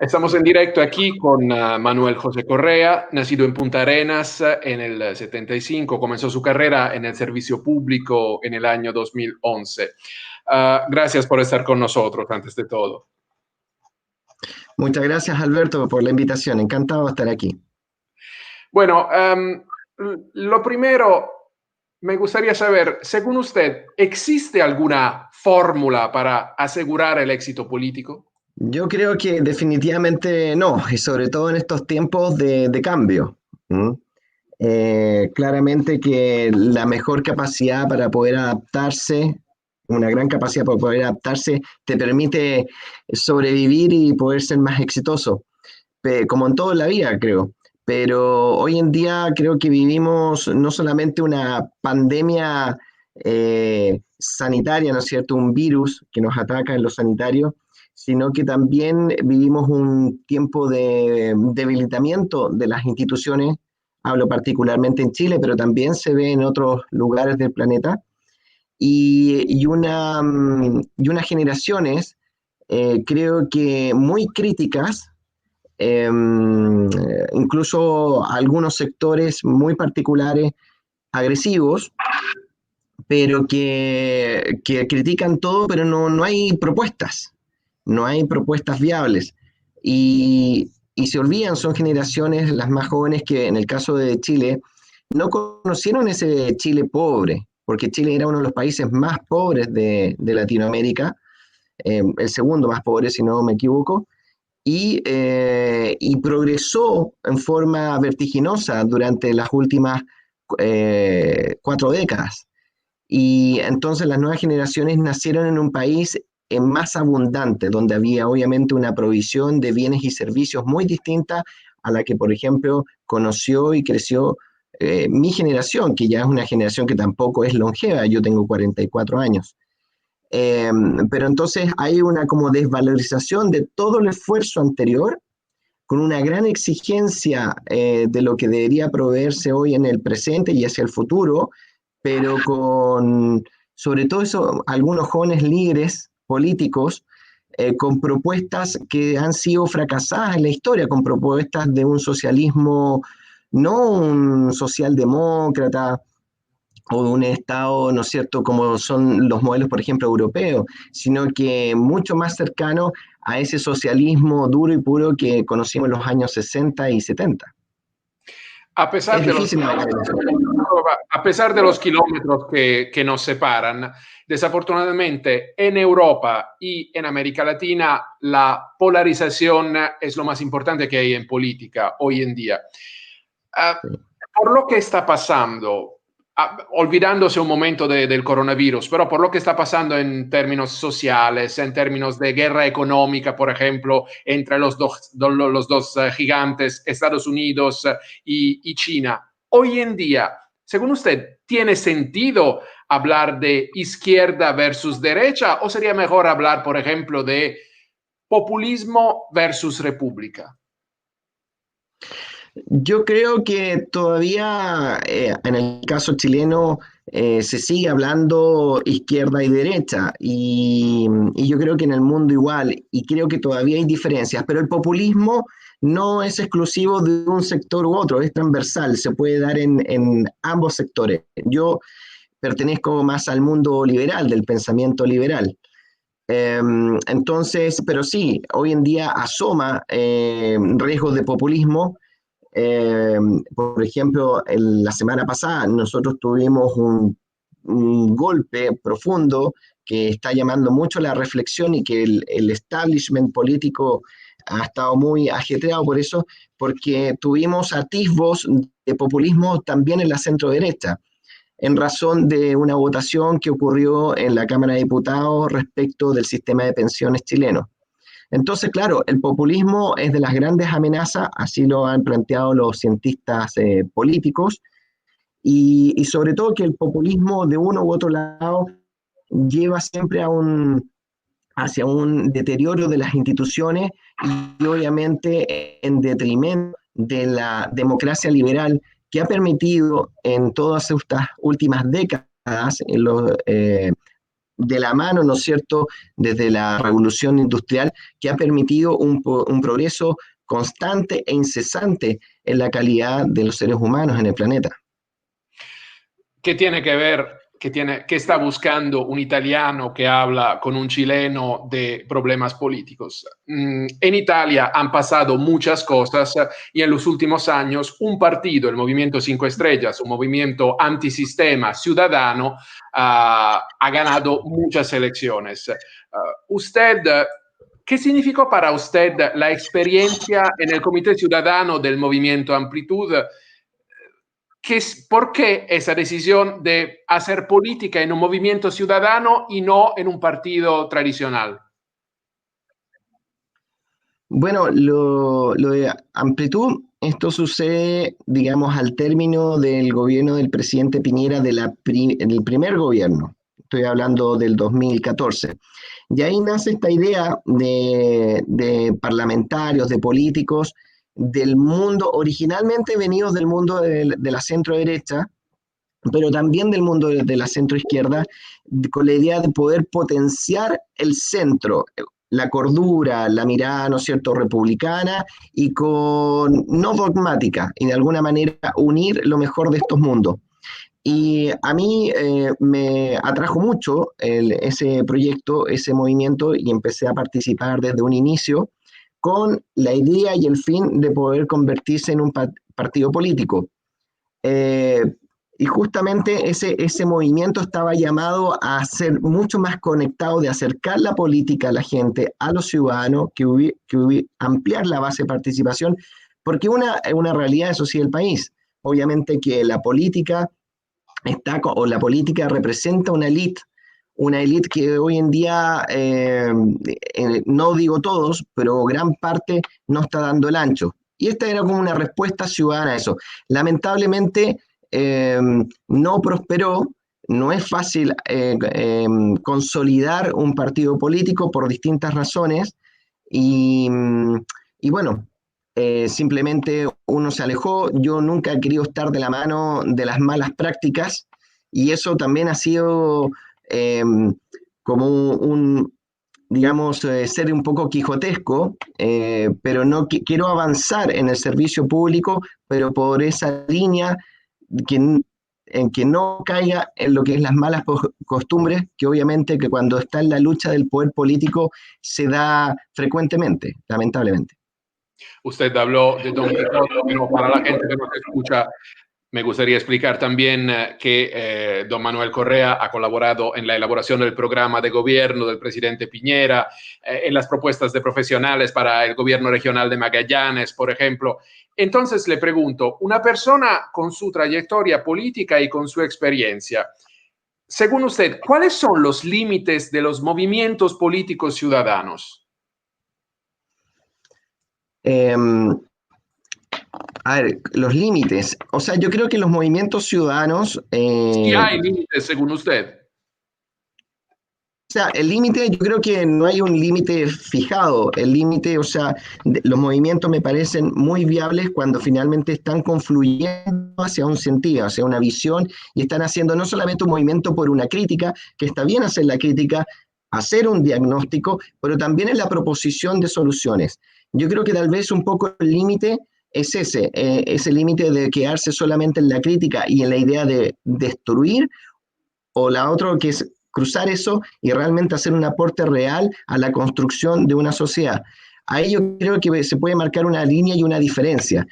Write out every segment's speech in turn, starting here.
Estamos en directo aquí con Manuel José Correa, nacido en Punta Arenas en el 75, comenzó su carrera en el servicio público en el año 2011. Gracias por estar con nosotros, antes de todo. Muchas gracias, Alberto, por la invitación. Encantado de estar aquí. Bueno, lo primero, me gustaría saber, según usted, ¿existe alguna fórmula para asegurar el éxito político? Yo creo que definitivamente no, y sobre todo en estos tiempos de cambio. ¿Mm? Claramente que la mejor capacidad para poder adaptarse, una gran capacidad para poder adaptarse, te permite sobrevivir y poder ser más exitoso, como en todo en la vida, creo. Pero hoy en día creo que vivimos no solamente una pandemia sanitaria, ¿no es cierto? Un virus que nos ataca en lo sanitario, sino que también vivimos un tiempo de debilitamiento de las instituciones. Hablo particularmente en Chile, pero también se ve en otros lugares del planeta. Y unas generaciones, creo que muy críticas, eh, incluso algunos sectores muy particulares, agresivos, pero que critican todo, pero no hay propuestas, no hay propuestas viables. Y se olvidan, son generaciones, las más jóvenes, que en el caso de Chile, no conocieron ese Chile pobre, porque Chile era uno de los países más pobres de Latinoamérica, el segundo más pobre, si no me equivoco, y progresó en forma vertiginosa durante las últimas 4 décadas. Y entonces las nuevas generaciones nacieron en un país más abundante, donde había obviamente una provisión de bienes y servicios muy distinta a la que, por ejemplo, conoció y creció mi generación, que ya es una generación que tampoco es longeva. Yo tengo 44 años. Eh, pero entonces hay una como desvalorización de todo el esfuerzo anterior, con una gran exigencia de lo que debería proveerse hoy en el presente y hacia el futuro, pero con, sobre todo eso, algunos jóvenes líderes políticos con propuestas que han sido fracasadas en la historia, con propuestas de un socialismo, no un socialdemócrata o de un Estado, ¿no es cierto?, como son los modelos, por ejemplo, europeos, sino que mucho más cercano a ese socialismo duro y puro que conocimos en los años 60 y 70. A pesar Es de los, difícil navegar en eso. a pesar de los kilómetros que nos separan, desafortunadamente en Europa y en América Latina la polarización es lo más importante que hay en política hoy en día. Sí. Por lo que está pasando, olvidándose un momento del coronavirus, pero por lo que está pasando en términos sociales, en términos de guerra económica, por ejemplo, entre los dos gigantes, Estados Unidos y China. Hoy en día, según usted, ¿tiene sentido hablar de izquierda versus derecha o sería mejor hablar, por ejemplo, de populismo versus república? Yo creo que todavía en el caso chileno se sigue hablando izquierda y derecha, y yo creo que en el mundo igual, y creo que todavía hay diferencias, pero el populismo no es exclusivo de un sector u otro, es transversal, se puede dar en ambos sectores. Yo pertenezco más al mundo liberal, del pensamiento liberal. Entonces, pero sí, hoy en día asoma riesgos de populismo. Eh, por ejemplo, la semana pasada nosotros tuvimos un golpe profundo que está llamando mucho la reflexión, y que el establishment político ha estado muy ajetreado por eso, porque tuvimos atisbos de populismo también en la centro derecha, en razón de una votación que ocurrió en la Cámara de Diputados respecto del sistema de pensiones chileno. Entonces, claro, el populismo es de las grandes amenazas, así lo han planteado los cientistas políticos, y sobre todo que el populismo de uno u otro lado lleva siempre hacia un deterioro de las instituciones, y obviamente en detrimento de la democracia liberal que ha permitido en todas estas últimas décadas de la mano, ¿no es cierto?, desde la revolución industrial, que ha permitido un progreso constante e incesante en la calidad de los seres humanos en el planeta. ¿Qué tiene que ver, qué está buscando un italiano que habla con un chileno de problemas políticos? En Italia han pasado muchas cosas y en los últimos años un partido, el Movimiento Cinco Estrellas, un movimiento antisistema ciudadano, ha ganado muchas elecciones. Usted, ¿qué significó para usted la experiencia en el Comité Ciudadano del Movimiento Amplitud? ¿Por qué esa decisión de hacer política en un movimiento ciudadano y no en un partido tradicional? Bueno, lo de Amplitud, esto sucede, digamos, al término del gobierno del presidente Piñera del primer gobierno. Estoy hablando del 2014. Y ahí nace esta idea de parlamentarios, de políticos del mundo, originalmente venidos del mundo de la centro derecha, pero también del mundo de la centroizquierda, con la idea de poder potenciar el centro, la cordura, la mirada, ¿no es cierto?, republicana y con no dogmática, y de alguna manera unir lo mejor de estos mundos. Y a mí me atrajo mucho ese proyecto, ese movimiento, y empecé a participar desde un inicio con la idea y el fin de poder convertirse en un partido político. Eh, y justamente ese movimiento estaba llamado a ser mucho más conectado, de acercar la política a la gente, a los ciudadanos, ampliar la base de participación, porque una realidad, eso sí, del país. Obviamente que la política o la política representa una élite que hoy en día, no digo todos, pero gran parte no está dando el ancho. Y esta era como una respuesta ciudadana a eso. Lamentablemente no prosperó, no es fácil consolidar un partido político por distintas razones y, y bueno, simplemente uno se alejó. Yo nunca he querido estar de la mano de las malas prácticas y eso también ha sido eh, como digamos, ser un poco quijotesco, pero no quiero avanzar en el servicio público, pero por esa línea que, en que no caiga en lo que es las malas costumbres, que obviamente que cuando está en la lucha del poder político se da frecuentemente, lamentablemente. Usted habló de Don Quijote, pero para la gente que nos escucha, me gustaría explicar también que don Manuel Correa ha colaborado en la elaboración del programa de gobierno del presidente Piñera, en las propuestas de profesionales para el gobierno regional de Magallanes, por ejemplo. Entonces le pregunto, una persona con su trayectoria política y con su experiencia, según usted, ¿cuáles son los límites de los movimientos políticos ciudadanos? Eh, a ver, los límites. O sea, yo creo que los movimientos ciudadanos, Si hay límites, según usted. o sea, el límite, yo creo que no hay un límite fijado. El límite, o sea, los movimientos me parecen muy viables cuando finalmente están confluyendo hacia un sentido, hacia una visión, y están haciendo no solamente un movimiento por una crítica, que está bien hacer la crítica, hacer un diagnóstico, pero también en la proposición de soluciones. Yo creo que tal vez un poco el límite es ese límite de quedarse solamente en la crítica y en la idea de destruir, o la otra que es cruzar eso y realmente hacer un aporte real a la construcción de una sociedad. Ahí yo creo que se puede marcar una línea y una diferencia.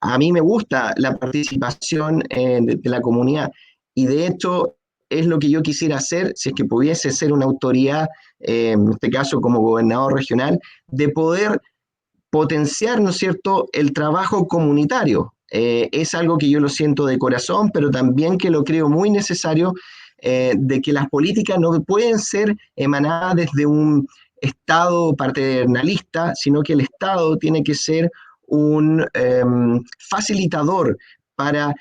A mí me gusta la participación de la comunidad y de hecho es lo que yo quisiera hacer si es que pudiese ser una autoridad, en este caso como gobernador regional, de poder potenciar, ¿no es cierto?, el trabajo comunitario. Es algo que yo lo siento de corazón, pero también que lo creo muy necesario, de que las políticas no pueden ser emanadas desde un Estado paternalista, sino que el Estado tiene que ser un facilitador para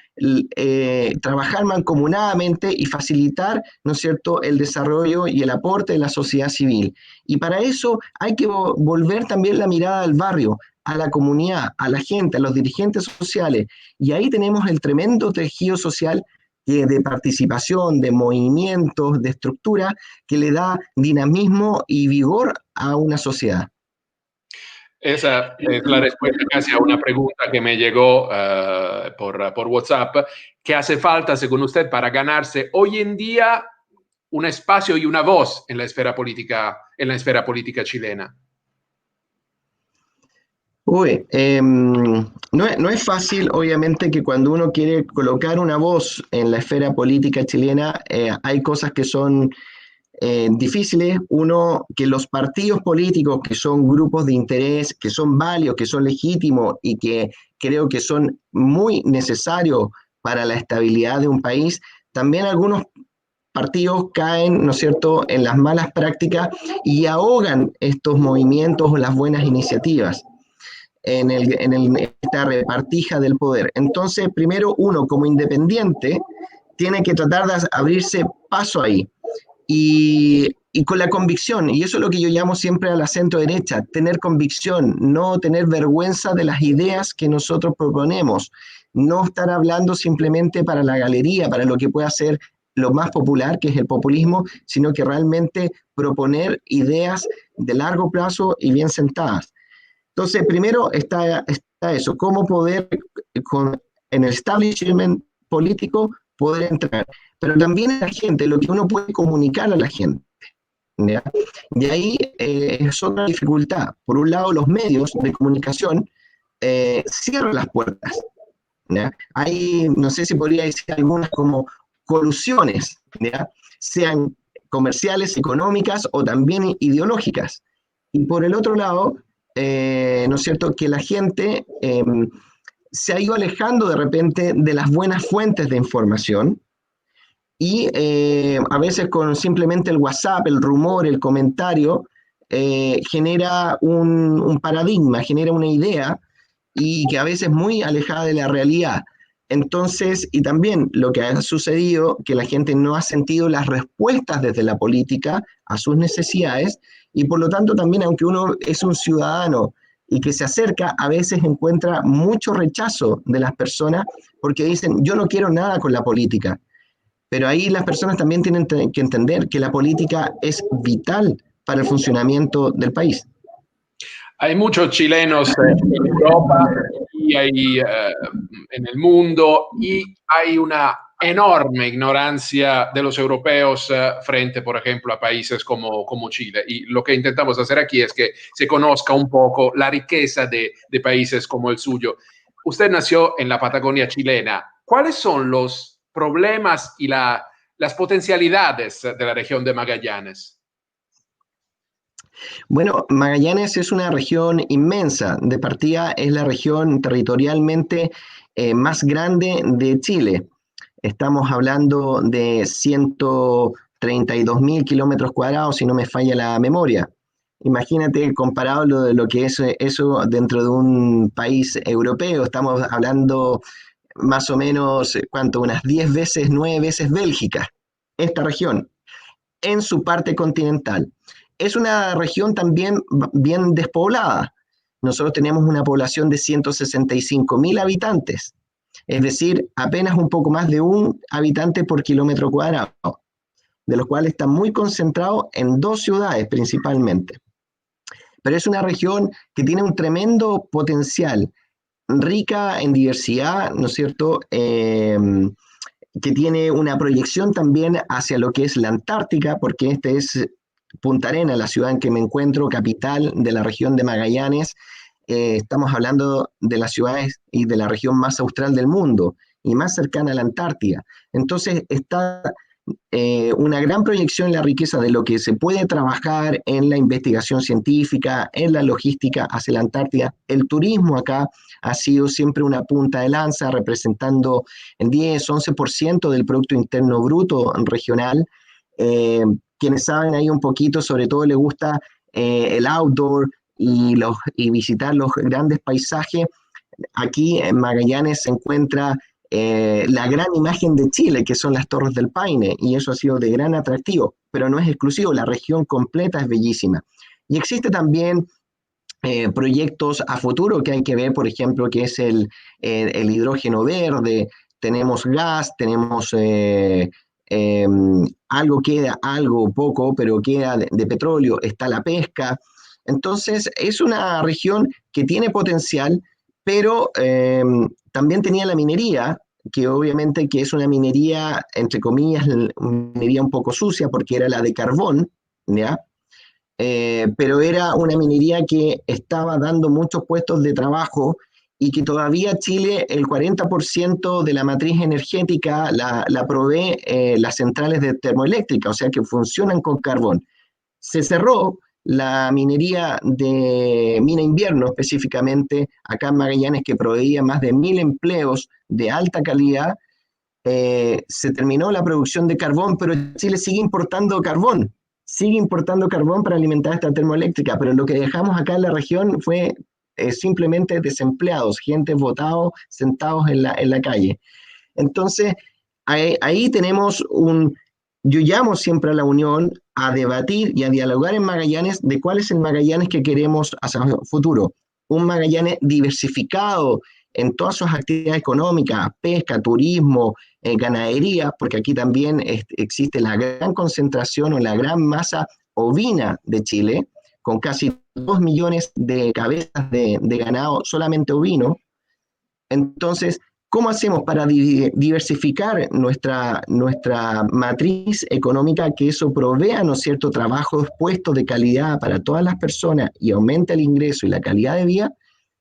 trabajar mancomunadamente y facilitar, ¿no es cierto?, el desarrollo y el aporte de la sociedad civil. Y para eso hay que volver también la mirada al barrio, a la comunidad, a la gente, a los dirigentes sociales. Y ahí tenemos el tremendo tejido social de participación, de movimientos, de estructura, que le da dinamismo y vigor a una sociedad. Esa es la respuesta casi a una pregunta que me llegó por WhatsApp. ¿Qué hace falta, según usted, para ganarse hoy en día un espacio y una voz en la esfera política chilena? Uy, no es fácil, obviamente, que cuando uno quiere colocar una voz en la esfera política chilena, hay cosas que son difíciles. Uno, que los partidos políticos, que son grupos de interés, que son válidos, que son legítimos y que creo que son muy necesarios para la estabilidad de un país, también algunos partidos caen, ¿no es cierto?, en las malas prácticas y ahogan estos movimientos o las buenas iniciativas en esta repartija del poder. Entonces, primero uno como independiente tiene que tratar de abrirse paso ahí y con la convicción, y eso es lo que yo llamo siempre a la centro derecha, tener convicción, no tener vergüenza de las ideas que nosotros proponemos, no estar hablando simplemente para la galería, para lo que pueda ser lo más popular, que es el populismo, sino que realmente proponer ideas de largo plazo y bien sentadas. Entonces, primero está eso, cómo poder en el establishment político poder entrar, pero también en la gente, lo que uno puede comunicar a la gente. ¿Ya? Y ahí es otra dificultad. Por un lado, los medios de comunicación cierran las puertas. ¿Ya? Hay, no sé si podría decir algunas como colusiones, ¿ya? Sean comerciales, económicas o también ideológicas. Y por el otro lado, ¿no es cierto?, que la gente se ha ido alejando de repente de las buenas fuentes de información y a veces con simplemente el WhatsApp, el rumor, el comentario, genera un paradigma, genera una idea y que a veces es muy alejada de la realidad. Entonces, y también lo que ha sucedido, que la gente no ha sentido las respuestas desde la política a sus necesidades, y por lo tanto también, aunque uno es un ciudadano y que se acerca, a veces encuentra mucho rechazo de las personas porque dicen, yo no quiero nada con la política. Pero ahí las personas también tienen que entender que la política es vital para el funcionamiento del país. Hay muchos chilenos en Europa y hay en el mundo y hay una enorme ignorancia de los europeos frente, por ejemplo, a países como Chile. Y lo que intentamos hacer aquí es que se conozca un poco la riqueza de países como el suyo. Usted nació en la Patagonia chilena. ¿Cuáles son los problemas y las potencialidades de la región de Magallanes? Bueno, Magallanes es una región inmensa. De partida es la región territorialmente más grande de Chile. Estamos hablando de 132.000 kilómetros cuadrados, si no me falla la memoria. Imagínate comparado lo que es eso dentro de un país europeo. Estamos hablando más o menos, ¿cuánto? Unas 10 veces, 9 veces Bélgica, esta región, en su parte continental. Es una región también bien despoblada. Nosotros tenemos una población de 165.000 habitantes, es decir, apenas un poco más de un habitante por kilómetro cuadrado, de los cuales está muy concentrado en dos ciudades principalmente. Pero es una región que tiene un tremendo potencial, rica en diversidad, ¿no es cierto?, que tiene una proyección también hacia lo que es la Antártica, porque este es Punta Arenas, la ciudad en que me encuentro, capital de la región de Magallanes. Estamos hablando de las ciudades y de la región más austral del mundo y más cercana a la Antártida. Entonces está una gran proyección en la riqueza de lo que se puede trabajar en la investigación científica, en la logística hacia la Antártida. El turismo acá ha sido siempre una punta de lanza, representando el 10-11% del Producto Interno Bruto regional. Quienes saben ahí un poquito, sobre todo les gusta el outdoor y visitar los grandes paisajes. Aquí en Magallanes se encuentra la gran imagen de Chile, que son las Torres del Paine, y eso ha sido de gran atractivo, pero no es exclusivo, la región completa es bellísima. Y existe también proyectos a futuro que hay que ver, por ejemplo, que es el hidrógeno verde, tenemos gas, tenemos algo queda, algo poco, pero queda de petróleo, está la pesca. Entonces, es una región que tiene potencial, pero también tenía la minería, que obviamente que es una minería, entre comillas, minería un poco sucia, porque era la de carbón, ¿ya? Pero era una minería que estaba dando muchos puestos de trabajo y que todavía Chile, el 40% de la matriz energética la provee las centrales de termoeléctrica, o sea que funcionan con carbón. Se cerró la minería de Mina Invierno, específicamente acá en Magallanes, que proveía más de 1.000 empleos de alta calidad. Se terminó la producción de carbón, pero Chile sigue importando carbón para alimentar esta termoeléctrica, pero lo que dejamos acá en la región fue simplemente desempleados, gente votados, sentados en la calle. Entonces, ahí tenemos yo llamo siempre a la unión a debatir y a dialogar en Magallanes de cuál es el Magallanes que queremos hacia el futuro. Un Magallanes diversificado en todas sus actividades económicas, pesca, turismo, ganadería, porque aquí también existe la gran concentración o la gran masa ovina de Chile, con casi 2 millones de cabezas de ganado solamente ovino. Entonces, ¿cómo hacemos para diversificar nuestra matriz económica, que eso provea, ¿no es cierto?, trabajos, puestos de calidad para todas las personas y aumente el ingreso y la calidad de vida,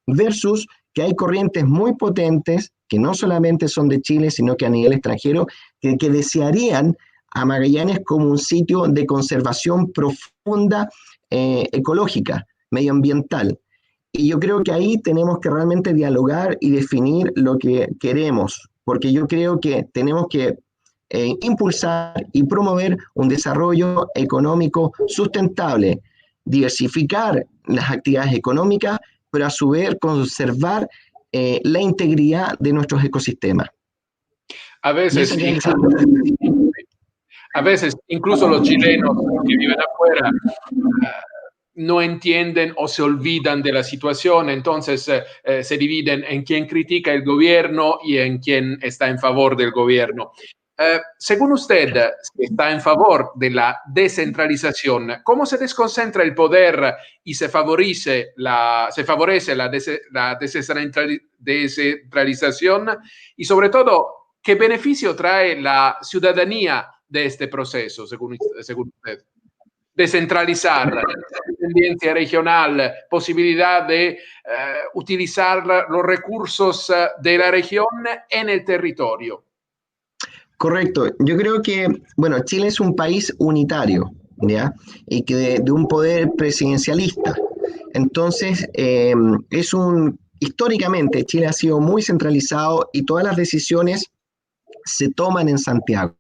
versus que hay corrientes muy potentes, que no solamente son de Chile, sino que a nivel extranjero, que desearían a Magallanes como un sitio de conservación profunda, ecológica, medioambiental. Y yo creo que ahí tenemos que realmente dialogar y definir lo que queremos, porque yo creo que tenemos que impulsar y promover un desarrollo económico sustentable, diversificar las actividades económicas, pero a su vez conservar la integridad de nuestros ecosistemas. A Y veces, ese es el incluso, desafío. a veces, incluso los chilenos que viven afuera no entienden o se olvidan de la situación, entonces se dividen en quien critica el gobierno y en quien está en favor del gobierno. Según usted, si está en favor de la descentralización, ¿cómo se desconcentra el poder y se favorece la descentralización? Y sobre todo, ¿qué beneficio trae la ciudadanía de este proceso, según usted? Descentralizar, independencia regional, posibilidad de utilizar los recursos de la región en el territorio. Correcto. Yo creo que, bueno, Chile es un país unitario, ¿ya? Y que de un poder presidencialista. Entonces, históricamente Chile ha sido muy centralizado y todas las decisiones se toman en Santiago.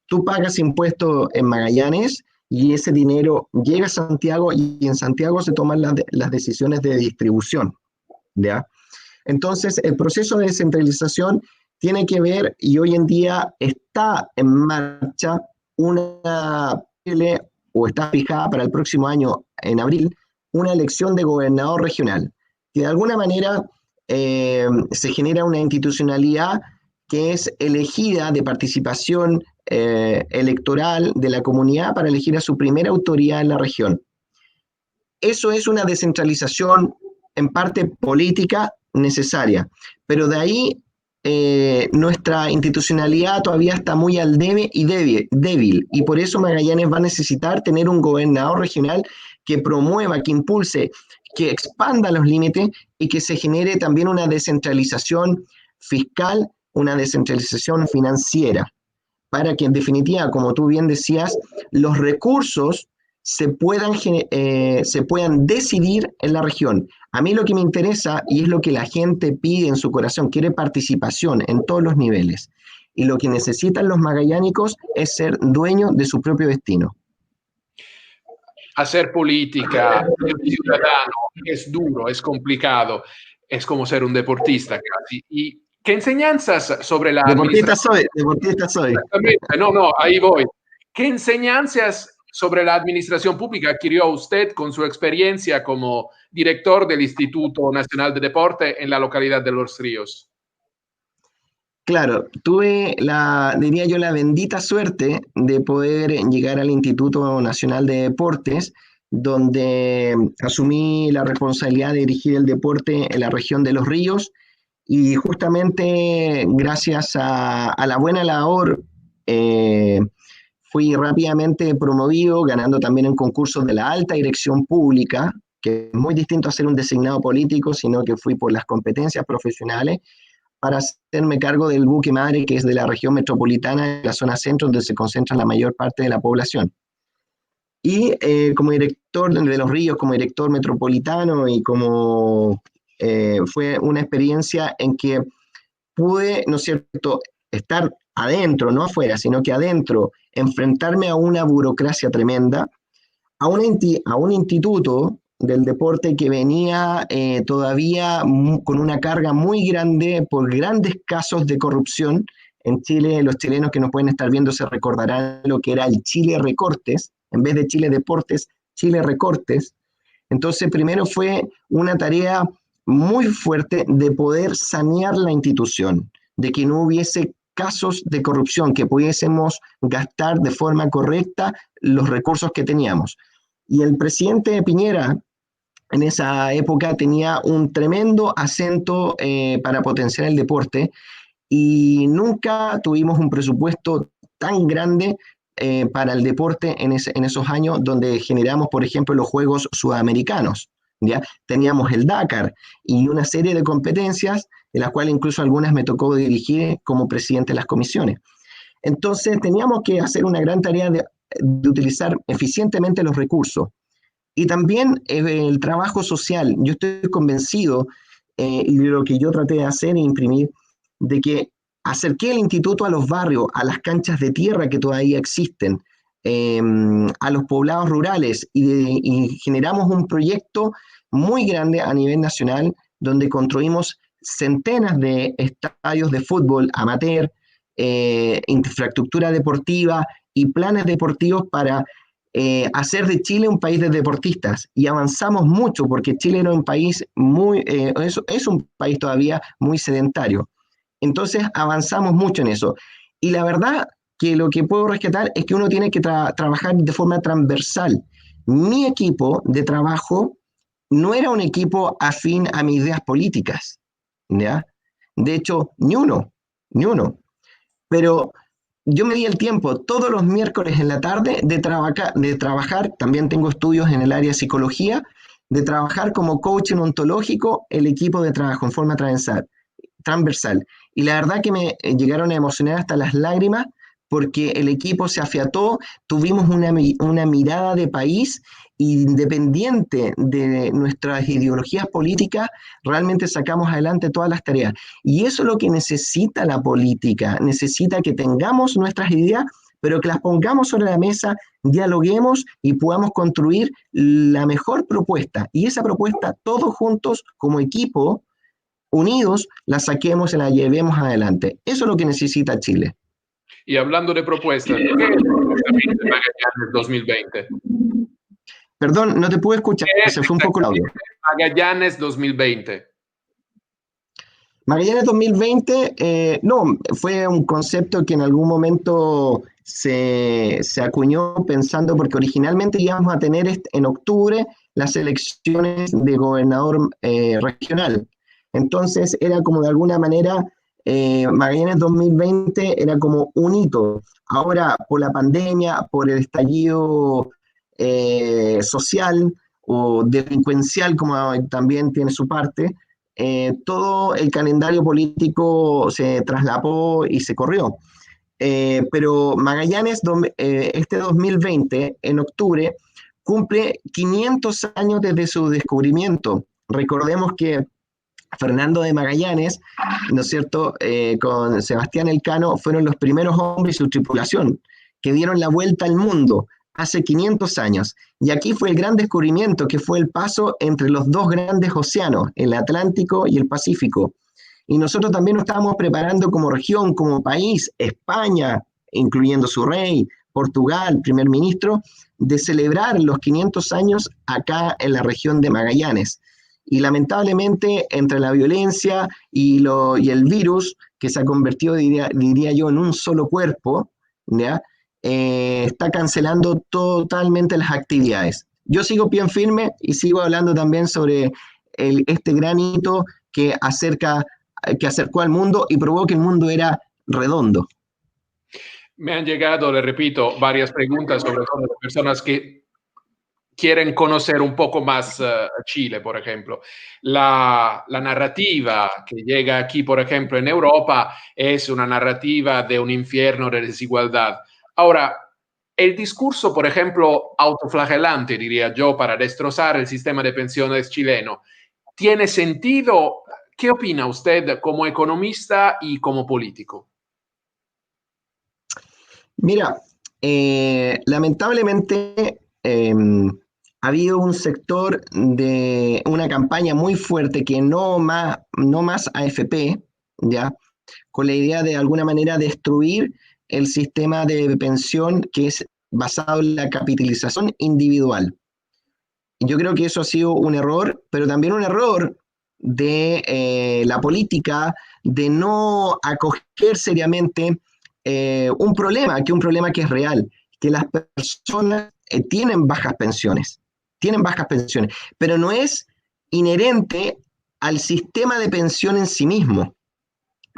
Tú pagas impuestos en Magallanes y ese dinero llega a Santiago y en Santiago se toman las decisiones de distribución, ¿ya? Entonces, el proceso de descentralización tiene que ver, y hoy en día está en marcha, una o está fijada para el próximo año, en abril, una elección de gobernador regional, que de alguna manera se genera una institucionalidad que es elegida de participación electoral de la comunidad para elegir a su primera autoridad en la región. Eso es una descentralización en parte política necesaria, pero de ahí nuestra institucionalidad todavía está muy al debe y débil, y por eso Magallanes va a necesitar tener un gobernador regional que promueva, que impulse, que expanda los límites y que se genere también una descentralización fiscal, una descentralización financiera, para que en definitiva, como tú bien decías, los recursos se puedan decidir en la región. A mí lo que me interesa, y es lo que la gente pide en su corazón, quiere participación en todos los niveles. Y lo que necesitan los magallánicos es ser dueños de su propio destino. Hacer política de un ciudadano es duro, es complicado, es como ser un deportista casi. ¿Y qué enseñanzas sobre la administración? Deportista soy. Exactamente, no, ahí voy. ¿Qué enseñanzas sobre la administración pública adquirió usted con su experiencia como director del Instituto Nacional de Deporte en la localidad de Los Ríos? Claro, tuve diría yo, la bendita suerte de poder llegar al Instituto Nacional de Deportes, donde asumí la responsabilidad de dirigir el deporte en la región de Los Ríos y justamente gracias a la buena labor eh, fui rápidamente promovido, ganando también en concursos de la alta dirección pública, que es muy distinto a ser un designado político, sino que fui por las competencias profesionales para hacerme cargo del buque madre que es de la región metropolitana, de la zona centro, donde se concentra la mayor parte de la población. Y como director de Los Ríos, como director metropolitano y como fue una experiencia en que pude, ¿no es cierto?, estar adentro, no afuera, sino que adentro, enfrentarme a una burocracia tremenda, a un instituto del deporte que venía todavía con una carga muy grande por grandes casos de corrupción. En Chile, los chilenos que nos pueden estar viendo se recordarán lo que era el Chile Recortes, en vez de Chile Deportes, Chile Recortes. Entonces, primero fue una tarea muy fuerte de poder sanear la institución, de que no hubiese casos de corrupción, que pudiésemos gastar de forma correcta los recursos que teníamos. Y el presidente Piñera en esa época tenía un tremendo acento para potenciar el deporte y nunca tuvimos un presupuesto tan grande para el deporte en esos años donde generamos, por ejemplo, los Juegos Sudamericanos. ¿Ya? Teníamos el Dakar y una serie de competencias, de las cuales incluso algunas me tocó dirigir como presidente de las comisiones. Entonces teníamos que hacer una gran tarea de utilizar eficientemente los recursos. Y también el trabajo social. Yo estoy convencido, y lo que yo traté de hacer e imprimir, de que acerqué el instituto a los barrios, a las canchas de tierra que todavía existen, eh, a los poblados rurales, y generamos un proyecto muy grande a nivel nacional, donde construimos centenas de estadios de fútbol amateur, infraestructura deportiva y planes deportivos para hacer de Chile un país de deportistas y avanzamos mucho porque Chile era un país es un país todavía muy sedentario. Entonces avanzamos mucho en eso. Y la verdad que lo que puedo rescatar es que uno tiene que trabajar de forma transversal. Mi equipo de trabajo no era un equipo afín a mis ideas políticas, ¿ya? De hecho, ni uno. Pero yo me di el tiempo todos los miércoles en la tarde de trabajar, también tengo estudios en el área de psicología, de trabajar como coach ontológico el equipo de trabajo en forma transversal. Y la verdad que me llegaron a emocionar hasta las lágrimas porque el equipo se afiató, tuvimos una mirada de país independiente de nuestras ideologías políticas, realmente sacamos adelante todas las tareas. Y eso es lo que necesita la política, necesita que tengamos nuestras ideas, pero que las pongamos sobre la mesa, dialoguemos y podamos construir la mejor propuesta. Y esa propuesta, todos juntos, como equipo, unidos, la saquemos y la llevemos adelante. Eso es lo que necesita Chile. Y hablando de propuestas, ¿qué es exactamente Magallanes 2020? Perdón, no te pude escuchar, ¿Qué es se fue un poco el audio. Magallanes 2020? Magallanes 2020, no, fue un concepto que en algún momento se acuñó pensando, porque originalmente íbamos a tener en octubre las elecciones de gobernador regional. Entonces era como de alguna manera, Magallanes 2020 era como un hito. Ahora, por la pandemia, por el estallido social o delincuencial, como también tiene su parte, todo el calendario político se traslapó y se corrió. Pero Magallanes, este 2020, en octubre, cumple 500 años desde su descubrimiento. Recordemos que Fernando de Magallanes, ¿no es cierto?, con Sebastián Elcano, fueron los primeros hombres y su tripulación que dieron la vuelta al mundo hace 500 años. Y aquí fue el gran descubrimiento, que fue el paso entre los dos grandes océanos, el Atlántico y el Pacífico. Y nosotros también nos estábamos preparando como región, como país, España, incluyendo su rey, Portugal, primer ministro, de celebrar los 500 años acá en la región de Magallanes. Y lamentablemente, entre la violencia y el virus, que se ha convertido, diría yo, en un solo cuerpo, ¿ya? Está cancelando totalmente las actividades. Yo sigo bien firme y sigo hablando también sobre este gran hito que acercó al mundo y probó que el mundo era redondo. Me han llegado, le repito, varias preguntas, sobre todo de personas que quieren conocer un poco más Chile, por ejemplo. La narrativa que llega aquí, por ejemplo, en Europa, es una narrativa de un infierno de desigualdad. Ahora, el discurso, por ejemplo, autoflagelante, diría yo, para destrozar el sistema de pensiones chileno, ¿tiene sentido? ¿Qué opina usted como economista y como político? Mira, lamentablemente ha habido un sector de una campaña muy fuerte que no más AFP, ¿ya? Con la idea de alguna manera destruir el sistema de pensión que es basado en la capitalización individual. Yo creo que eso ha sido un error, pero también un error de la política de no acoger seriamente un problema que es real, que las personas tienen bajas pensiones, pero no es inherente al sistema de pensión en sí mismo,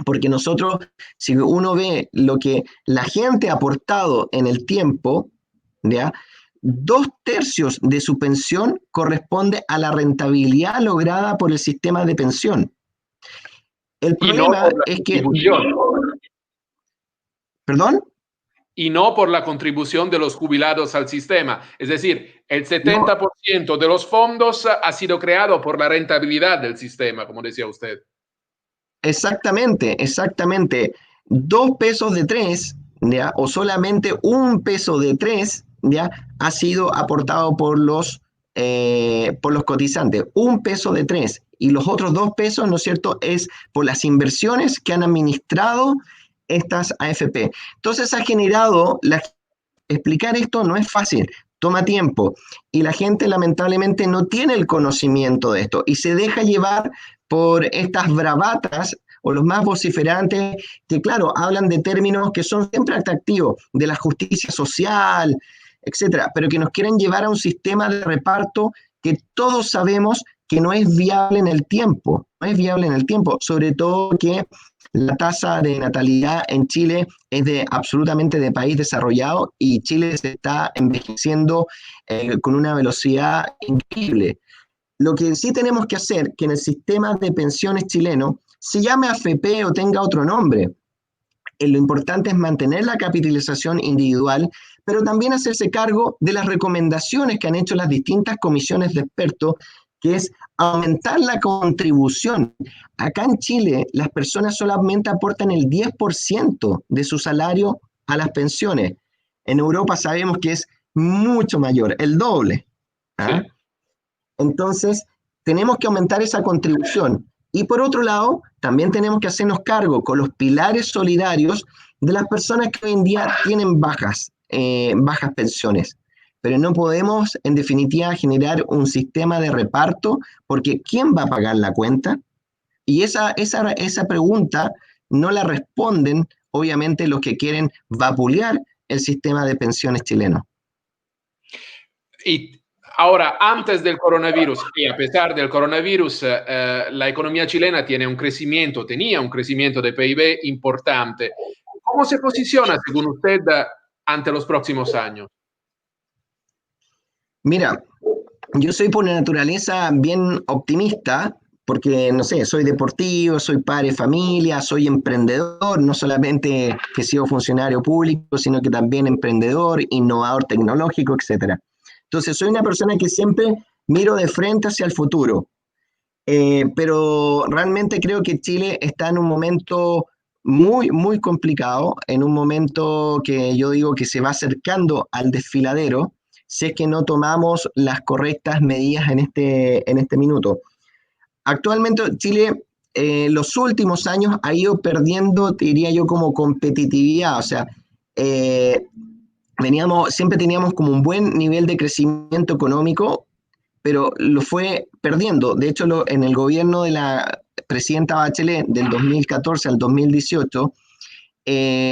porque nosotros, si uno ve lo que la gente ha aportado en el tiempo, ¿ya? 2/3 de su pensión corresponde a la rentabilidad lograda por el sistema de pensión. El Y no por problema la es que, contribución. perdón, Y no por la contribución de los jubilados al sistema. Es decir, el no, 70% de los fondos ha sido creado por la rentabilidad del sistema, como decía usted. exactamente, 2 pesos de 3, ¿ya? O solamente 1 peso de 3, ¿ya? Ha sido aportado por los cotizantes, 1 peso de 3, y los otros 2 pesos, ¿no es cierto?, es por las inversiones que han administrado estas AFP. Entonces ha generado, explicar esto no es fácil, toma tiempo, y la gente lamentablemente no tiene el conocimiento de esto y se deja llevar por estas bravatas o los más vociferantes que, claro, hablan de términos que son siempre atractivos, de la justicia social, etcétera, pero que nos quieren llevar a un sistema de reparto que todos sabemos que no es viable en el tiempo, no es viable en el tiempo, sobre todo que la tasa de natalidad en Chile es absolutamente de país desarrollado y Chile se está envejeciendo con una velocidad increíble. Lo que sí tenemos que hacer, que en el sistema de pensiones chileno se llame AFP o tenga otro nombre, lo importante es mantener la capitalización individual, pero también hacerse cargo de las recomendaciones que han hecho las distintas comisiones de expertos, que es aumentar la contribución. Acá en Chile, las personas solamente aportan el 10% de su salario a las pensiones. En Europa sabemos que es mucho mayor, el doble. ¿Ah? Sí. Entonces, tenemos que aumentar esa contribución. Y por otro lado, también tenemos que hacernos cargo con los pilares solidarios de las personas que hoy en día tienen bajas pensiones. Pero no podemos, en definitiva, generar un sistema de reparto porque ¿quién va a pagar la cuenta? Y esa pregunta no la responden, obviamente, los que quieren vapulear el sistema de pensiones chileno. Y ahora, antes del coronavirus y a pesar del coronavirus, la economía chilena tenía un crecimiento de PIB importante. ¿Cómo se posiciona, según usted, ante los próximos años? Mira, yo soy por naturaleza bien optimista, porque, no sé, soy deportivo, soy padre de familia, soy emprendedor, no solamente que he sido funcionario público, sino que también emprendedor, innovador tecnológico, etcétera. Entonces, soy una persona que siempre miro de frente hacia el futuro. Pero realmente creo que Chile está en un momento muy complicado, en un momento que yo digo que se va acercando al desfiladero, si es que no tomamos las correctas medidas en este minuto. Actualmente Chile, los últimos años ha ido perdiendo, diría yo, como competitividad, o sea, siempre teníamos como un buen nivel de crecimiento económico, pero lo fue perdiendo. De hecho, en el gobierno de la presidenta Bachelet del 2014 al 2018,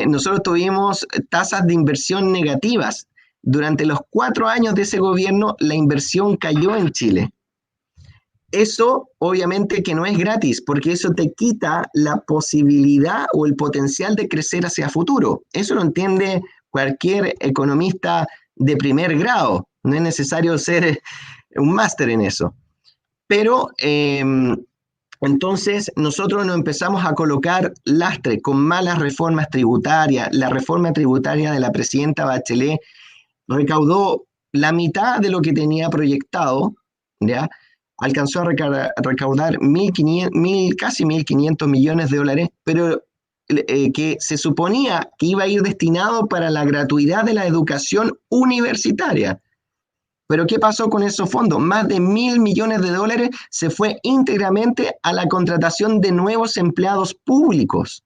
nosotros tuvimos tasas de inversión negativas. Durante los 4 años de ese gobierno, la inversión cayó en Chile. Eso obviamente que no es gratis, porque eso te quita la posibilidad o el potencial de crecer hacia futuro. Eso lo entiende cualquier economista de primer grado. No es necesario ser un máster en eso. Pero entonces nosotros nos empezamos a colocar lastre con malas reformas tributarias. La reforma tributaria de la presidenta Bachelet recaudó la mitad de lo que tenía proyectado, ¿ya? Alcanzó a recaudar casi 1.500 millones de dólares, pero que se suponía que iba a ir destinado para la gratuidad de la educación universitaria. Pero ¿qué pasó con esos fondos? Más de 1.000 millones de dólares se fue íntegramente a la contratación de nuevos empleados públicos.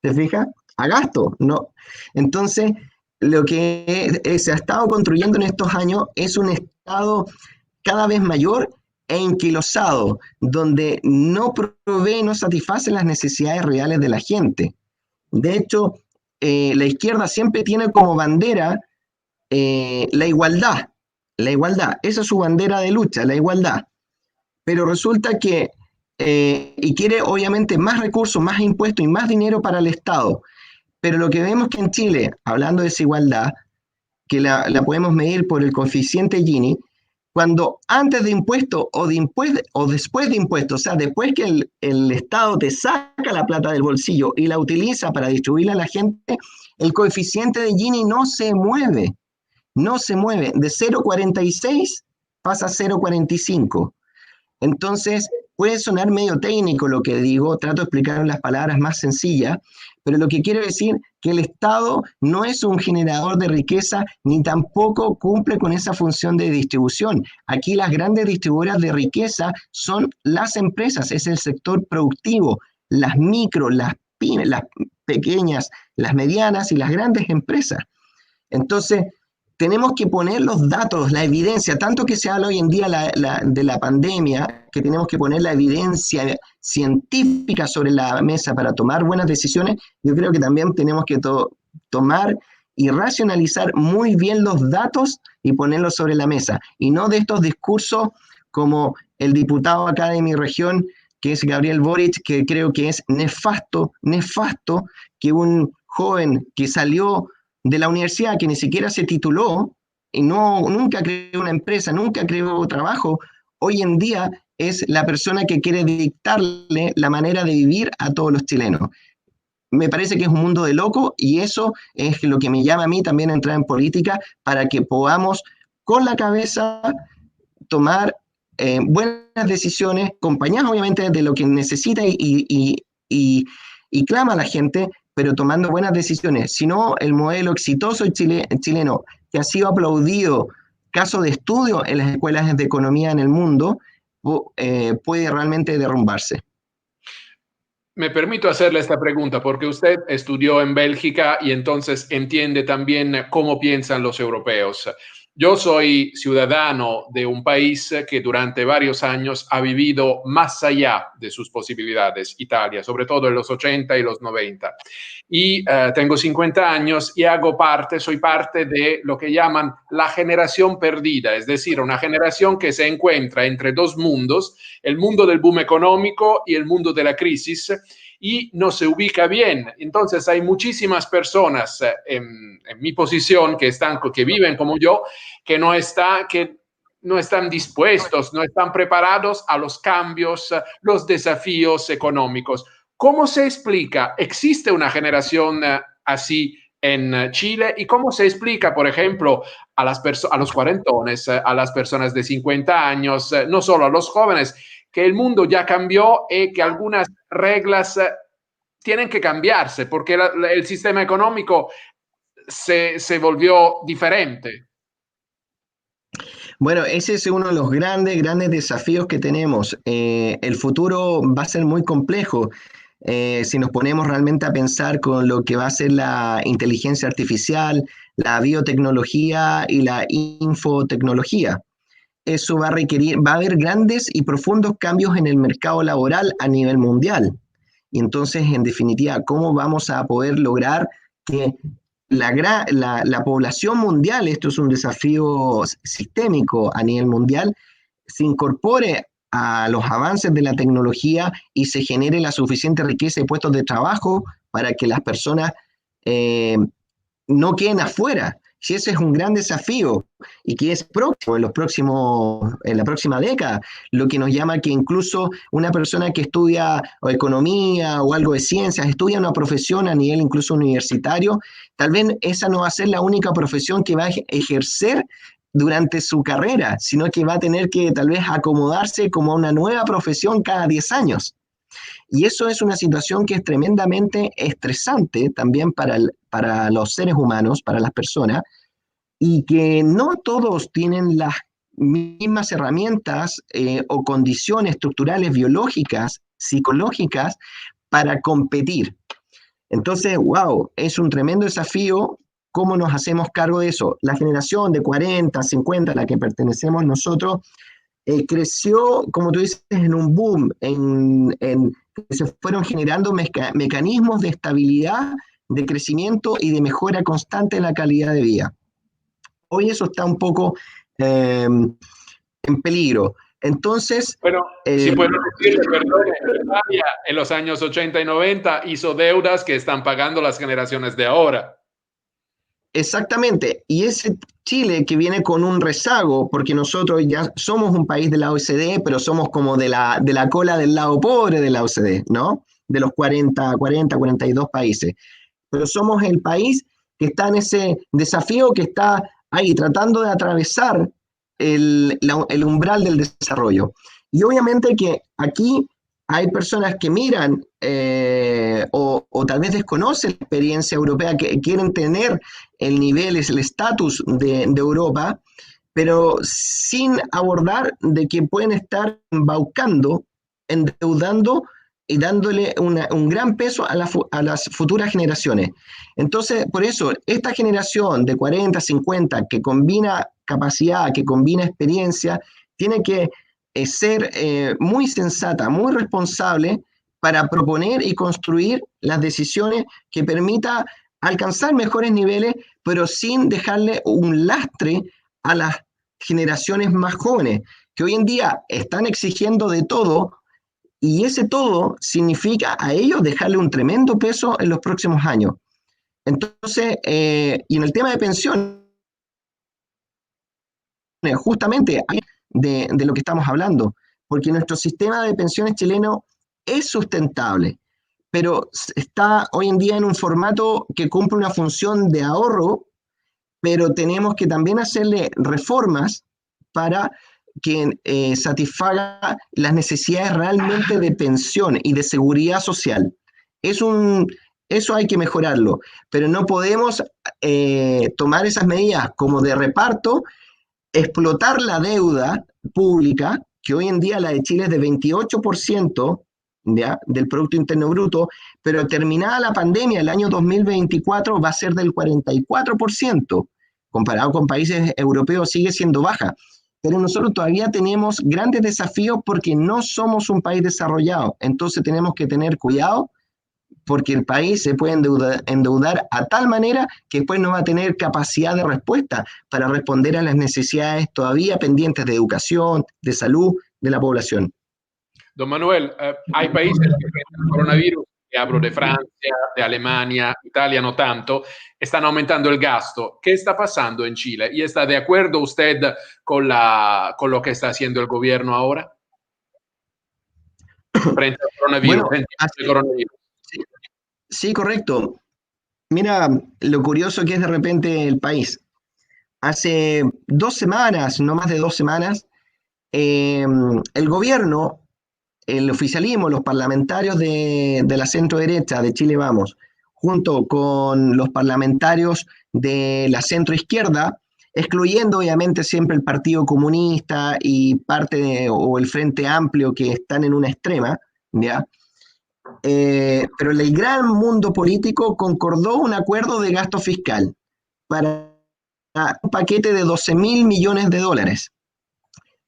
¿Te fijas? A gasto, ¿no? Entonces, lo que se ha estado construyendo en estos años es un Estado cada vez mayor e enquilosado, donde no provee, no satisface las necesidades reales de la gente. De hecho, la izquierda siempre tiene como bandera la igualdad. La igualdad, esa es su bandera de lucha, la igualdad. Pero resulta que, y quiere obviamente más recursos, más impuestos y más dinero para el Estado. Pero lo que vemos que en Chile, hablando de desigualdad, que la podemos medir por el coeficiente Gini, cuando antes de impuesto o después de impuestos, o sea, después que el Estado te saca la plata del bolsillo y la utiliza para distribuirla a la gente, el coeficiente de Gini no se mueve, no se mueve. De 0,46 pasa a 0,45. Entonces, puede sonar medio técnico lo que digo, trato de explicar en las palabras más sencillas, pero lo que quiero decir que el Estado no es un generador de riqueza ni tampoco cumple con esa función de distribución. Aquí las grandes distribuidoras de riqueza son las empresas, es el sector productivo, las micro, las pymes, las pequeñas, las medianas y las grandes empresas. Entonces, tenemos que poner los datos, la evidencia, tanto que se habla hoy en día de la pandemia, que tenemos que poner la evidencia científica sobre la mesa para tomar buenas decisiones. Yo creo que también tenemos que tomar y racionalizar muy bien los datos y ponerlos sobre la mesa, y no de estos discursos como el diputado acá de mi región, que es Gabriel Boric, que creo que es nefasto que un joven que salió de la universidad, que ni siquiera se tituló y nunca creó una empresa, nunca creó trabajo, hoy en día es la persona que quiere dictarle la manera de vivir a todos los chilenos. Me parece que es un mundo de loco, y eso es lo que me llama a mí también a entrar en política, para que podamos con la cabeza tomar buenas decisiones, acompañadas obviamente de lo que necesita y clama la gente, pero tomando buenas decisiones. Si no, el modelo exitoso chileno, que ha sido aplaudido, caso de estudio en las escuelas de economía en el mundo, puede realmente derrumbarse. Me permito hacerle esta pregunta porque usted estudió en Bélgica y entonces entiende también cómo piensan los europeos. Yo soy ciudadano de un país que durante varios años ha vivido más allá de sus posibilidades, Italia, sobre todo en los 80 y los 90. Y tengo 50 años y soy parte de lo que llaman la generación perdida, es decir, una generación que se encuentra entre dos mundos, el mundo del boom económico y el mundo de la crisis, y no se ubica bien. Entonces hay muchísimas personas en mi posición que viven como yo, que no están dispuestos, no están preparados a los cambios, los desafíos económicos. ¿Cómo se explica? ¿Existe una generación así en Chile? ¿Y cómo se explica, por ejemplo, a los cuarentones, a las personas de 50 años, no solo a los jóvenes, que el mundo ya cambió y que algunas reglas tienen que cambiarse porque el sistema económico se volvió diferente? Bueno, ese es uno de los grandes desafíos que tenemos. El futuro va a ser muy complejo si nos ponemos realmente a pensar con lo que va a ser la inteligencia artificial, la biotecnología y la infotecnología. eso va a requerir, va a haber grandes y profundos cambios en el mercado laboral a nivel mundial. Y entonces, en definitiva, ¿cómo vamos a poder lograr que la población mundial, esto es un desafío sistémico a nivel mundial, se incorpore a los avances de la tecnología y se genere la suficiente riqueza y puestos de trabajo para que las personas eh, no queden afuera? Si ese es un gran desafío y que es próximo, en la próxima década, lo que nos llama que incluso una persona que estudia o economía o algo de ciencias, estudia una profesión a nivel incluso universitario, tal vez esa no va a ser la única profesión que va a ejercer durante su carrera, sino que va a tener que tal vez acomodarse como una nueva profesión cada 10 años. Y eso es una situación que es tremendamente estresante también para los seres humanos, para las personas, y que no todos tienen las mismas herramientas o condiciones estructurales biológicas, psicológicas, para competir. Entonces, wow, es un tremendo desafío. ¿Cómo nos hacemos cargo de eso? La generación de 40, 50 a la que pertenecemos nosotros, creció, como tú dices, en un boom, se fueron generando mecanismos de estabilidad, de crecimiento y de mejora constante en la calidad de vida. Hoy eso está un poco en peligro. Entonces, Bueno, si puedo decirle, perdón, Italia en los años 80 y 90 hizo deudas que están pagando las generaciones de ahora. exactamente, y ese Chile que viene con un rezago, porque nosotros ya somos un país de la OECD, pero somos como de la cola del lado pobre de la OECD, ¿no? De los 42 países. Pero somos el país que está en ese desafío, que está ahí tratando de atravesar el umbral del desarrollo. Y obviamente que aquí hay personas que miran o tal vez desconocen la experiencia europea, que quieren tener el nivel, el estatus de Europa, pero sin abordar de que pueden estar embaucando, endeudando y dándole un gran peso a las futuras generaciones. Entonces, por eso, esta generación de 40, 50, que combina capacidad, que combina experiencia, tiene que ser muy sensata, muy responsable para proponer y construir las decisiones que permita alcanzar mejores niveles, pero sin dejarle un lastre a las generaciones más jóvenes, que hoy en día están exigiendo de todo, y ese todo significa a ellos dejarle un tremendo peso en los próximos años. Entonces, y en el tema de pensiones, justamente de lo que estamos hablando, porque nuestro sistema de pensiones chileno es sustentable, pero está hoy en día en un formato que cumple una función de ahorro, pero tenemos que también hacerle reformas para que satisfaga las necesidades realmente de pensión y de seguridad social. Es un, eso hay que mejorarlo, pero no podemos tomar esas medidas como de reparto, explotar la deuda pública, que hoy en día la de Chile es de 28%, ¿ya?, del Producto Interno Bruto, pero terminada la pandemia, el año 2024 va a ser del 44%, comparado con países europeos sigue siendo baja. Pero nosotros todavía tenemos grandes desafíos porque no somos un país desarrollado. Entonces tenemos que tener cuidado porque el país se puede endeudar a tal manera que después no va a tener capacidad de respuesta para responder a las necesidades todavía pendientes de educación, de salud de la población. Don Manuel, hay países que frente al coronavirus, que hablo de Francia, de Alemania, Italia no tanto, están aumentando el gasto. ¿Qué está pasando en Chile? ¿Y está de acuerdo usted con lo que está haciendo el gobierno ahora frente al coronavirus? Bueno, En el coronavirus? sí, sí, correcto. Mira lo curioso que es de repente el país. Hace 2 semanas, no más de 2 semanas, el gobierno, el oficialismo, los parlamentarios de la centro derecha de Chile Vamos, junto con los parlamentarios de la centro izquierda, excluyendo obviamente siempre el Partido Comunista y o el Frente Amplio, que están en una extrema, ¿ya? Pero el gran mundo político concordó un acuerdo de gasto fiscal para un paquete de 12.000 millones de dólares.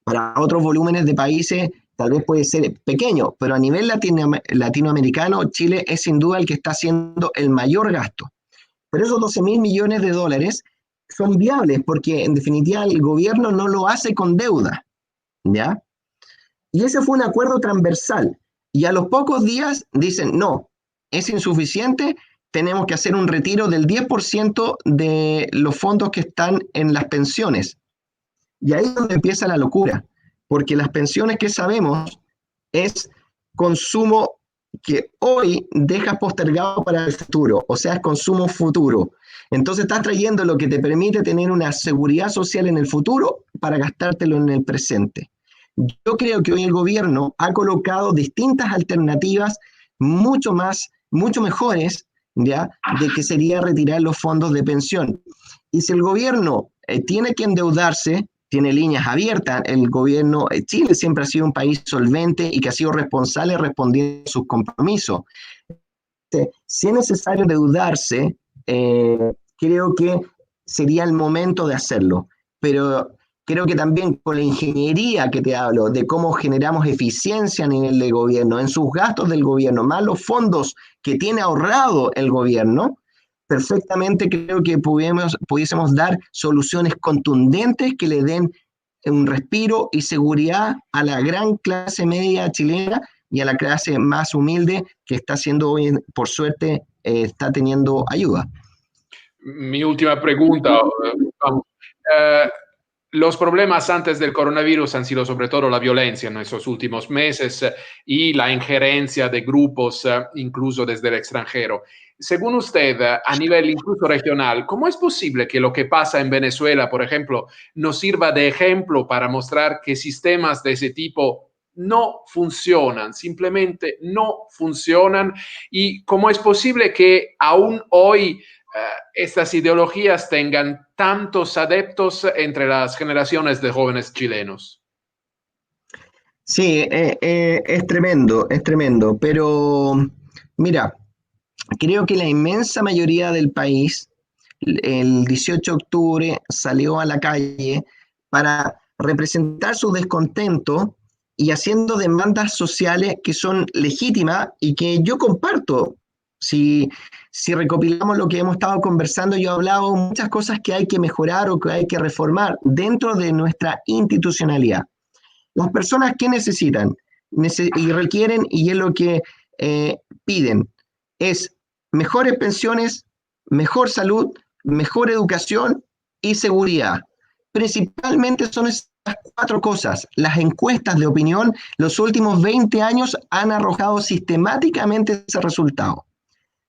Para otros volúmenes de países tal vez puede ser pequeño, pero a nivel latinoamericano, Chile es sin duda el que está haciendo el mayor gasto. Pero esos 12.000 millones de dólares son viables porque en definitiva el gobierno no lo hace con deuda, ¿ya? Y ese fue un acuerdo transversal. Y a los pocos días dicen, no, es insuficiente, tenemos que hacer un retiro del 10% de los fondos que están en las pensiones. Y ahí es donde empieza la locura, porque las pensiones que sabemos es consumo que hoy dejas postergado para el futuro, o sea, es consumo futuro. Entonces estás trayendo lo que te permite tener una seguridad social en el futuro para gastártelo en el presente. Yo creo que hoy el gobierno ha colocado distintas alternativas mucho mejores, ¿ya? De que sería retirar los fondos de pensión. Y si el gobierno tiene que endeudarse, tiene líneas abiertas, el gobierno, Chile siempre ha sido un país solvente y que ha sido responsable respondiendo a sus compromisos. Si es necesario endeudarse, creo que sería el momento de hacerlo, pero creo que también con la ingeniería que te hablo, de cómo generamos eficiencia a nivel del gobierno, en sus gastos del gobierno, más los fondos que tiene ahorrado el gobierno, perfectamente creo que pudiésemos dar soluciones contundentes que le den un respiro y seguridad a la gran clase media chilena y a la clase más humilde que está siendo hoy, por suerte, está teniendo ayuda. Mi última pregunta. Eh, los problemas antes del coronavirus han sido sobre todo la violencia en estos últimos meses y la injerencia de grupos, incluso desde el extranjero. Según usted, a nivel incluso regional, ¿cómo es posible que lo que pasa en Venezuela, por ejemplo, nos sirva de ejemplo para mostrar que sistemas de ese tipo no funcionan, simplemente no funcionan? ¿Y cómo es posible que aún hoy estas ideologías tengan tantos adeptos entre las generaciones de jóvenes chilenos? Sí, es tremendo, pero mira, creo que la inmensa mayoría del país el 18 de octubre salió a la calle para representar su descontento y haciendo demandas sociales que son legítimas y que yo comparto. Si, si recopilamos lo que hemos estado conversando, yo he hablado de muchas cosas que hay que mejorar o que hay que reformar dentro de nuestra institucionalidad. Las personas que necesitan y requieren, y es lo que piden, es mejores pensiones, mejor salud, mejor educación y seguridad. Principalmente son estas cuatro cosas. Las encuestas de opinión los últimos 20 años han arrojado sistemáticamente ese resultado.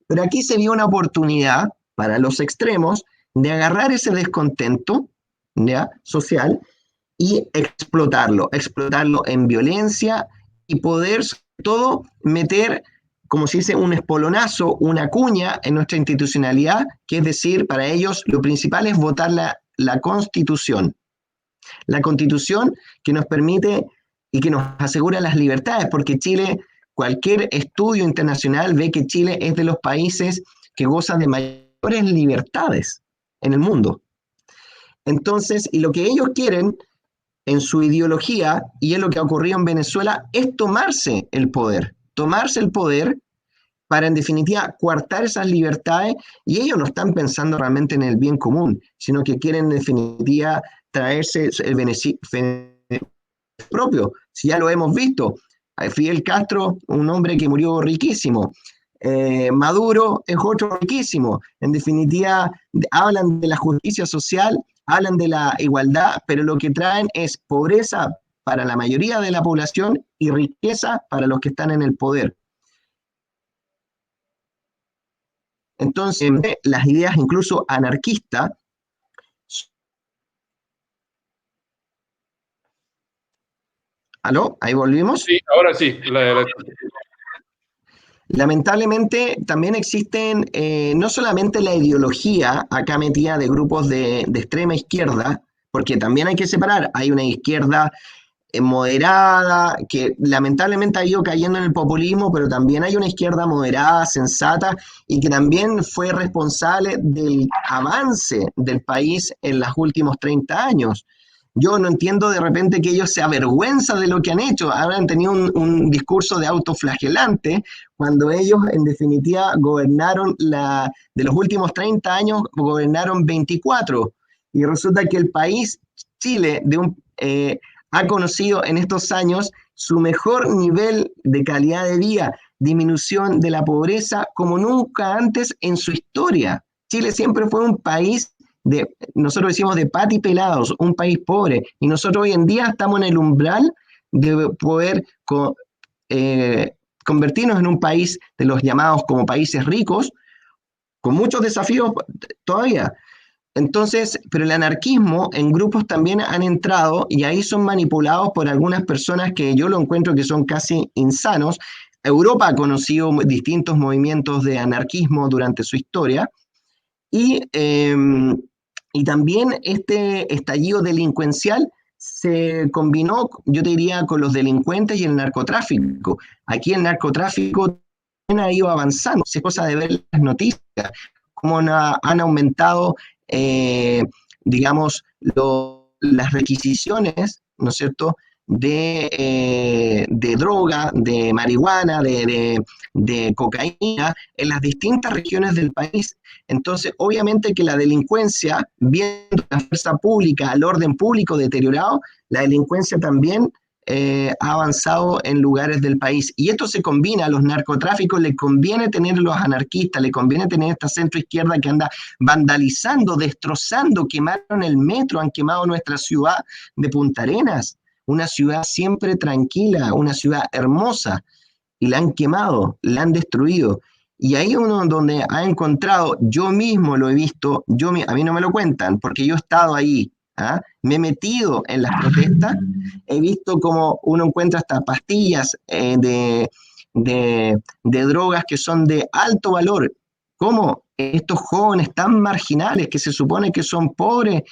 Pero aquí se vio una oportunidad para los extremos de agarrar ese descontento, ¿ya?, social y explotarlo en violencia y poder sobre todo meter, como se dice, un espolonazo, una cuña en nuestra institucionalidad, que es decir, para ellos lo principal es votar la Constitución. La Constitución que nos permite y que nos asegura las libertades, porque Chile, cualquier estudio internacional ve que Chile es de los países que gozan de mayores libertades en el mundo. Entonces, y lo que ellos quieren en su ideología, y es lo que ha ocurrido en Venezuela, es tomarse el poder para en definitiva coartar esas libertades, y ellos no están pensando realmente en el bien común, sino que quieren en definitiva traerse el beneficio propio, si ya lo hemos visto. Fidel Castro, un hombre que murió riquísimo. Maduro es otro riquísimo. En definitiva, hablan de la justicia social, hablan de la igualdad, pero lo que traen es pobreza para la mayoría de la población y riqueza para los que están en el poder. Entonces, las ideas incluso anarquistas. ¿Aló? ¿Ahí volvimos? Sí, ahora sí. Lamentablemente también existen no solamente la ideología acá metida de grupos de extrema izquierda, porque también hay que separar, hay una izquierda moderada, que lamentablemente ha ido cayendo en el populismo, pero también hay una izquierda moderada, sensata, y que también fue responsable del avance del país en los últimos 30 años. Yo no entiendo de repente que ellos se avergüenzan de lo que han hecho. Habrán tenido un discurso de autoflagelante cuando ellos en definitiva gobernaron de los últimos 30 años, gobernaron 24. Y resulta que el país, Chile, ha conocido en estos años su mejor nivel de calidad de vida, disminución de la pobreza como nunca antes en su historia. Chile siempre fue un país nosotros decimos de patipelados, un país pobre, y nosotros hoy en día estamos en el umbral de poder eh, convertirnos en un país de los llamados como países ricos, con muchos desafíos todavía. Entonces, pero el anarquismo en grupos también han entrado y ahí son manipulados por algunas personas que yo lo encuentro que son casi insanos. Europa ha conocido distintos movimientos de anarquismo durante su historia y, y también este estallido delincuencial se combinó, yo te diría, con los delincuentes y el narcotráfico. Aquí el narcotráfico ha ido avanzando, es cosa de ver las noticias, cómo han aumentado, eh, digamos, las requisiciones, ¿no es cierto?, de droga, de marihuana, de cocaína en las distintas regiones del país. Entonces, obviamente que la delincuencia, viendo la fuerza pública, el orden público deteriorado, la delincuencia también ha avanzado en lugares del país. Y esto se combina, a los narcotráficos le conviene tener los anarquistas, le conviene tener esta centro izquierda que anda vandalizando, destrozando, quemaron el metro, han quemado nuestra ciudad de Punta Arenas, una ciudad siempre tranquila, una ciudad hermosa, y la han quemado, la han destruido. Y ahí uno donde ha encontrado, yo mismo lo he visto, a mí no me lo cuentan, porque yo he estado ahí, ¿ah? Me he metido en las protestas, he visto cómo uno encuentra hasta pastillas de drogas que son de alto valor, cómo estos jóvenes tan marginales que se supone que son pobres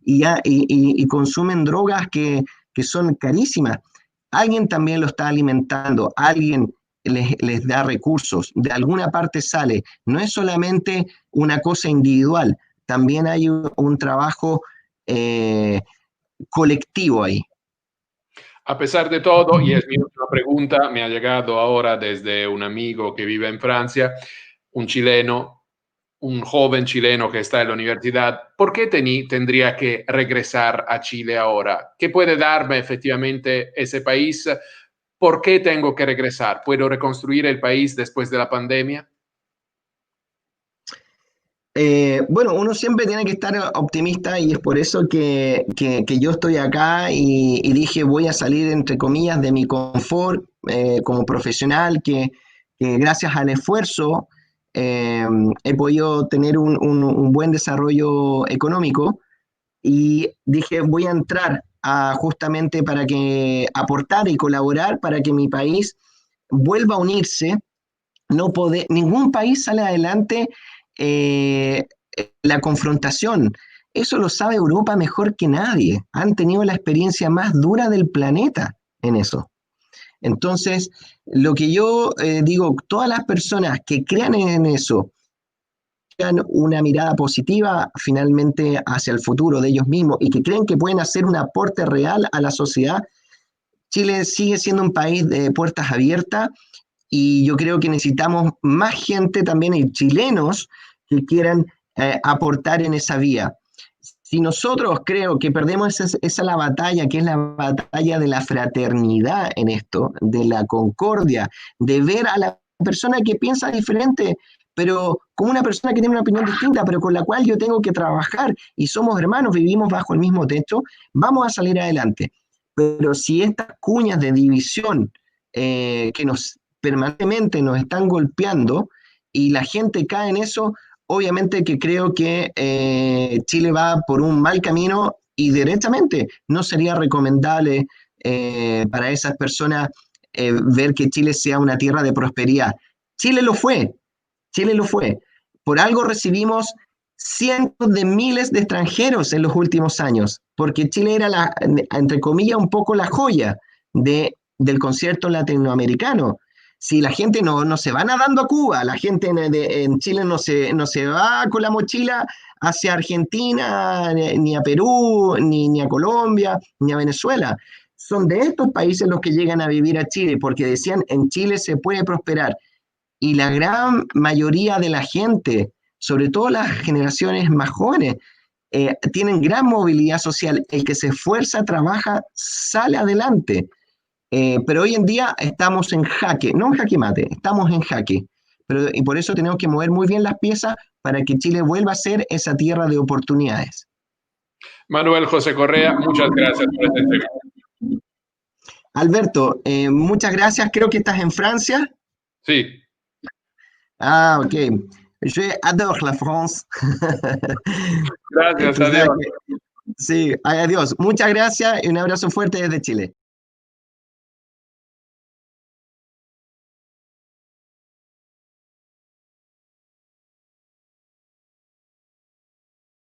y consumen drogas que son carísimas. Alguien también lo está alimentando, alguien les da recursos, de alguna parte sale. No es solamente una cosa individual, también hay un trabajo eh, colectivo ahí. A pesar de todo, y es mi última pregunta, me ha llegado ahora desde un amigo que vive en Francia, un chileno, un joven chileno que está en la universidad. ¿Por qué tendría que regresar a Chile ahora? ¿Qué puede darme efectivamente ese país? ¿Por qué tengo que regresar? ¿Puedo reconstruir el país después de la pandemia? Bueno, uno siempre tiene que estar optimista y es por eso que yo estoy acá y dije voy a salir, entre comillas, de mi confort como profesional, que gracias al esfuerzo he podido tener un buen desarrollo económico y dije voy a entrar justamente para que aportar y colaborar para que mi país vuelva a unirse. Ningún país sale adelante eh, la confrontación. Eso lo sabe Europa mejor que nadie. Han tenido la experiencia más dura del planeta en eso. Entonces, lo que yo digo, todas las personas que crean en eso, tengan una mirada positiva finalmente hacia el futuro de ellos mismos y que creen que pueden hacer un aporte real a la sociedad, Chile sigue siendo un país de puertas abiertas y yo creo que necesitamos más gente también, y chilenos, que quieran aportar en esa vía. Si nosotros creo que perdemos esa la batalla, que es la batalla de la fraternidad en esto, de la concordia, de ver a la persona que piensa diferente, pero como una persona que tiene una opinión distinta, pero con la cual yo tengo que trabajar y somos hermanos, vivimos bajo el mismo techo, vamos a salir adelante. Pero si estas cuñas de división que nos permanentemente nos están golpeando y la gente cae en eso, obviamente que creo que Chile va por un mal camino y directamente no sería recomendable para esas personas ver que Chile sea una tierra de prosperidad. Chile lo fue, Chile lo fue. Por algo recibimos cientos de miles de extranjeros en los últimos años, porque Chile era, entre comillas, un poco la joya del concierto latinoamericano. si la gente no se va nadando a Cuba, la gente en Chile no se va con la mochila hacia Argentina, ni a Perú, ni a Colombia, ni a Venezuela. Son de estos países los que llegan a vivir a Chile, porque decían, en Chile se puede prosperar. Y la gran mayoría de la gente, sobre todo las generaciones más jóvenes, tienen gran movilidad social. El que se esfuerza, trabaja, sale adelante. Pero hoy en día estamos en jaque, no en jaque mate, estamos en jaque. Y por eso tenemos que mover muy bien las piezas para que Chile vuelva a ser esa tierra de oportunidades. Manuel José Correa, muchas gracias por esta entrevista. Alberto, muchas gracias. Creo que estás en Francia. Sí. Ah, ok. Je adore la France. Gracias, Tú sabes adiós. que, sí, adiós. Muchas gracias y un abrazo fuerte desde Chile.